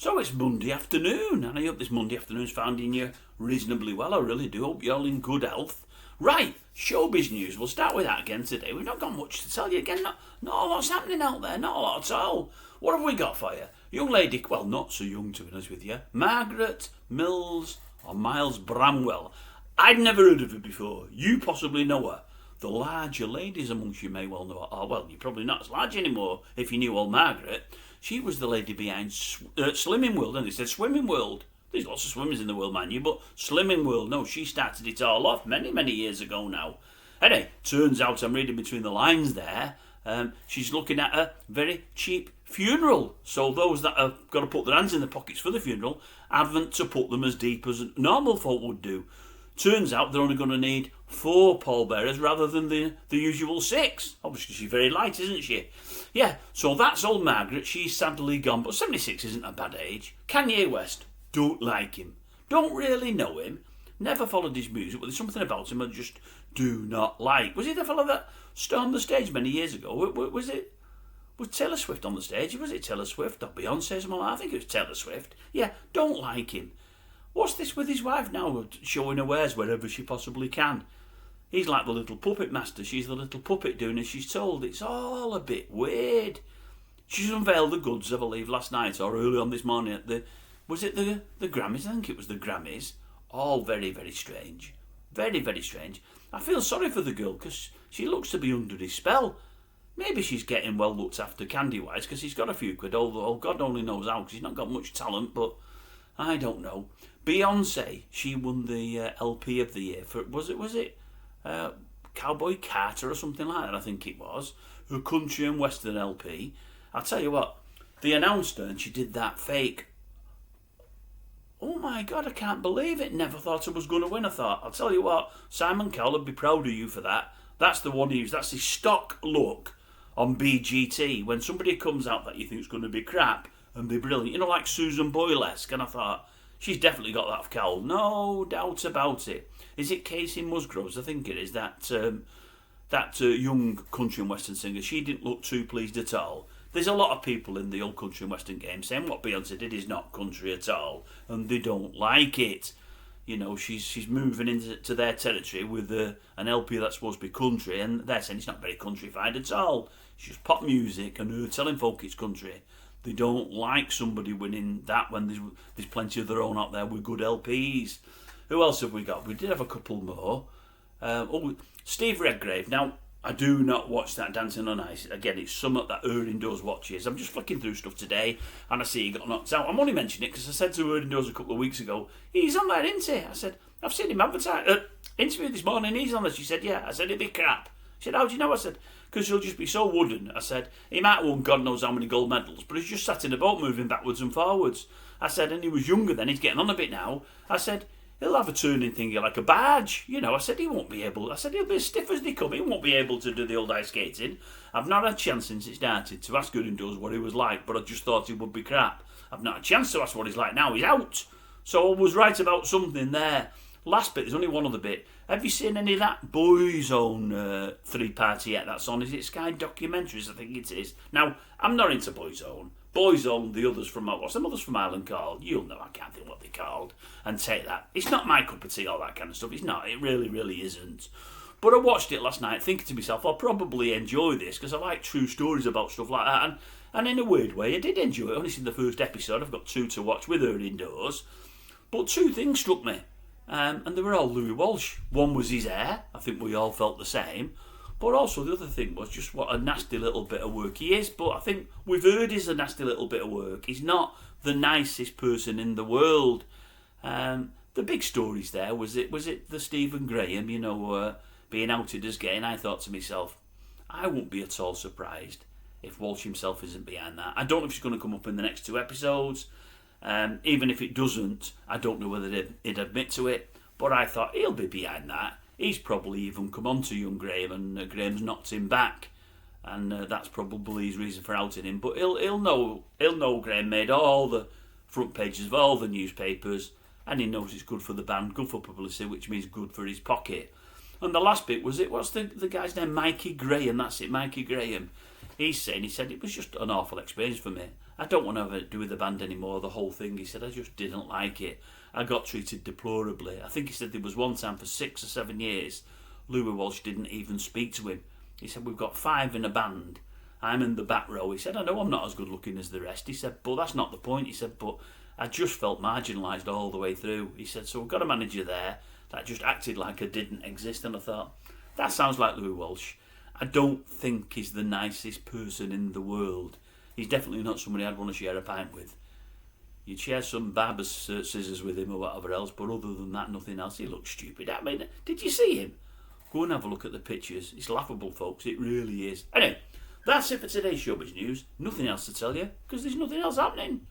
So it's Monday afternoon, and I hope this Monday afternoon's finding you reasonably well. I really do. Hope you're all in good health. Right, showbiz news. We'll start with that again today. We've not got much to tell you again. Not a lot's happening out there. Not a lot at all. What have we got for you? Young lady, well, not so young to be honest with you. Margaret Miles Bramwell. I'd never heard of her before. You possibly know her. The larger ladies amongst you may well know her. Oh, well, you're probably not as large anymore if you knew old Margaret. She was the lady behind Slimming World, and they said Swimming World. There's lots of swimmers in the world, man, you, but Slimming World, no, she started it all off many, many years ago now. Anyway, turns out, I'm reading between the lines there, she's looking at a very cheap funeral. So those that have got to put their hands in their pockets for the funeral haven't to put them as deep as normal folk would do. Turns out they're only going to need 4 pallbearers rather than the usual 6. Obviously, she's very light, isn't she? Yeah, so that's old Margaret. She's sadly gone, but 76 isn't a bad age. Kanye West, don't like him. Don't really know him. Never followed his music, but there's something about him I just do not like. Was he the fellow that stormed the stage many years ago? Was Taylor Swift on the stage? Was it Taylor Swift or Beyonce? Something like that? I think it was Taylor Swift. Yeah, don't like him. What's this with his wife now, showing her wares wherever she possibly can? He's like the little puppet master. She's the little puppet doing as she's told. It's all a bit weird. She's unveiled the goods, I believe, last night or early on this morning at the Grammys? I think it was the Grammys. All very, very strange. Very, very strange. I feel sorry for the girl because she looks to be under his spell. Maybe she's getting well looked after candy-wise because he's got a few quid, although God only knows how because he's not got much talent, but I don't know. Beyonce, she won the LP of the year for, was it Cowboy Carter or something like that, I think it was. Her country and western LP. I'll tell you what, they announced her and she did that fake. Oh my God, I can't believe it. Never thought I was going to win. I thought, I'll tell you what, Simon Cowell would be proud of you for that. That's the one he used. That's his stock look on BGT. When somebody comes out that you think is going to be crap and be brilliant, you know, like Susan Boyle-esque, and I thought, she's definitely got that of Cowell. No doubt about it. Is it Casey Musgroves? I think it is. That young country and western singer. She didn't look too pleased at all. There's a lot of people in the old country and western game saying what Beyonce did is not country at all, and they don't like it. You know, she's moving into their territory with an LP that's supposed to be country, and they're saying it's not very countryfied at all. It's just pop music, and her telling folk it's country. They don't like somebody winning that when there's plenty of their own out there with good LPs. Who else have we got? We did have a couple more. Steve Redgrave. Now, I do not watch that Dancing on Ice. Again, it's something that Erin Does watches. I'm just flicking through stuff today, and I see he got knocked out. I'm only mentioning it because I said to Erin Does a couple of weeks ago, he's on there, isn't he? I said, I've seen him advertise. Interview this morning, he's on there. She said, yeah. I said, it'd be crap. She said, how do you know? I said, because he'll just be so wooden. I said, he might have won God knows how many gold medals, but he's just sat in a boat moving backwards and forwards. I said, and he was younger then, he's getting on a bit now. I said, he'll have a turning thingy like a barge. You know, I said, he won't be able. I said, he'll be as stiff as they come. He won't be able to do the old ice skating. I've not had a chance since it started to ask Erin Does what he was like, but I just thought he would be crap. I've not had a chance to ask what he's like now. He's out. So I was right about something there. Last bit, there's only one other bit. Have you seen any of that Boyzone 3-party yet? That's on, is it Sky Documentaries? I think it is. Now, I'm not into Boyzone. Boyzone, the others from, what's them others from Ireland called? You'll know, I can't think what they're called. And take that. It's not my cup of tea, all that kind of stuff. It's not. It really, really isn't. But I watched it last night thinking to myself, I'll probably enjoy this because I like true stories about stuff like that. And in a weird way, I did enjoy it. I've only seen the first episode. I've got 2 to watch with her indoors. But 2 things struck me. And they were all Louis Walsh. One was his hair. I think we all felt the same. But also the other thing was just what a nasty little bit of work he is. But I think we've heard he's a nasty little bit of work. He's not the nicest person in the world. The big stories there, was it the Stephen Graham, you know, being outed as gay? And I thought to myself, I won't be at all surprised if Walsh himself isn't behind that. I don't know if she's going to come up in the next 2 episodes. Even if it doesn't, I don't know whether he'd admit to it, but I thought he'll be behind that. He's probably even come on to young Graham, and Graham's knocked him back, and that's probably his reason for outing him. But he'll know Graham made all the front pages of all the newspapers, and he knows it's good for the band, good for publicity, which means good for his pocket. And the last bit was what's the guy's name? Mikey Graham. That's it, Mikey Graham. He said it was just an awful experience for me. I don't want to have to do with the band anymore, the whole thing. He said, I just didn't like it. I got treated deplorably. I think he said there was one time for 6 or 7 years, Louis Walsh didn't even speak to him. He said, we've got 5 in a band. I'm in the back row. He said, I know I'm not as good looking as the rest. He said, but that's not the point. He said, but I just felt marginalised all the way through. He said, so we've got a manager there that just acted like I didn't exist. And I thought, that sounds like Louis Walsh. I don't think he's the nicest person in the world. He's definitely not somebody I'd want to share a pint with. You'd share some barber's scissors with him or whatever else, but other than that, nothing else. He looks stupid. I mean, did you see him? Go and have a look at the pictures. It's laughable, folks. It really is. Anyway, that's it for today's Showbiz News. Nothing else to tell you, because there's nothing else happening.